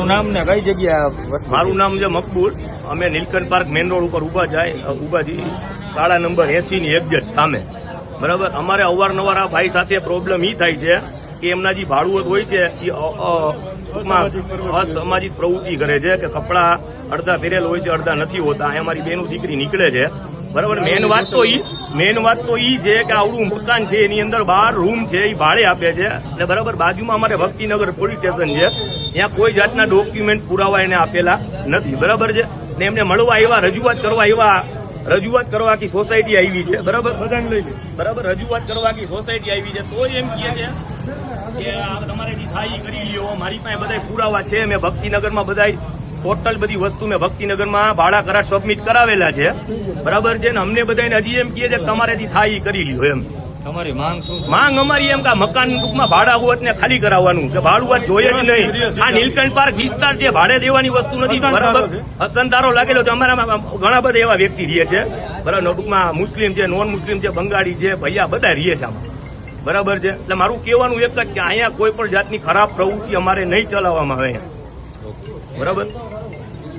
તમારું નામ ને કઈ જગ્યા? મારું નામ છે મકબૂલ. અમે નીલકંઠ પાર્ક મેઇન રોડ ઉપર ઉભા છીએ શાળા નંબર 80 ની એક્ઝેક્ટ સામે. બરાબર, અમારે અવારનવાર આ ભાઈ સાથે પ્રોબ્લેમ ઈ થાય છે કે એમના જે ભાડુઆત હોય છે એ અસામાજિક પ્રવૃત્તિ કરે છે કે કપડા અડધા પહેરેલ હોય છે, અડધા નથી હોતા. અહીંયા મારી બેનું દીકરી નીકળે છે. બરાબર, મેન વાત તો ઈ છે કે આવડું મકાન છે એની અંદર 12 રૂમ છે એ ભાડે આપે છે. અને બરાબર બાજુમાં અમારે ભક્તિનગર પોલીસ સ્ટેશન છે, ત્યાં કોઈ જાતના ડોક્યુમેન્ટ પુરાવા એને આપેલા નથી. બરાબર છે, ને એમને મળવા આવ્યા, રજૂઆત કરવા કે સોસાયટી આવી છે. બરાબર, રજૂઆત કરવા કે સોસાયટી આવી છે તો એમ કહે છે કે તમારે થાય કરી લ્યો. મારી પાસે બધા પુરાવા છે. મેં ભક્તિનગરમાં બધા ટોટલ બધી વસ્તુ મેં ભક્તિનગરમાં ભાડા કરાર સબમિટ કરાવેલા છે. બરાબર છે, ને અમને બધાને હજી એમ કહે છે કે તમારેથી થાય કરી લ્યો. એમ તમારી માંગ શું? માંગ અમારી એમ કે મકાન ટૂંકમાં ભાડા હોત ને ખાલી કરાવવાનું, કે ભાડું જોઈએ જ નહીં. આ નીલકંઠ પાર્ક વિસ્તાર છે, ભાડે દેવાની વસ્તુ નથી. બરાબર, અસંતારો લાગેલો છે. અમારા ઘણા બધા એવા વ્યક્તિ રહે છે. બરાબર, ટૂંકમાં મુસ્લિમ છે, નોન મુસ્લિમ છે, બંગાળી છે, ભૈયા બધા રહે છે આમાં. બરાબર છે, એટલે મારું કહેવાનું એક જ કે અહીંયા કોઈ પણ જાતની ખરાબ પ્રવૃત્તિ અમારે નહીં ચલાવવામાં આવે. બરાબર.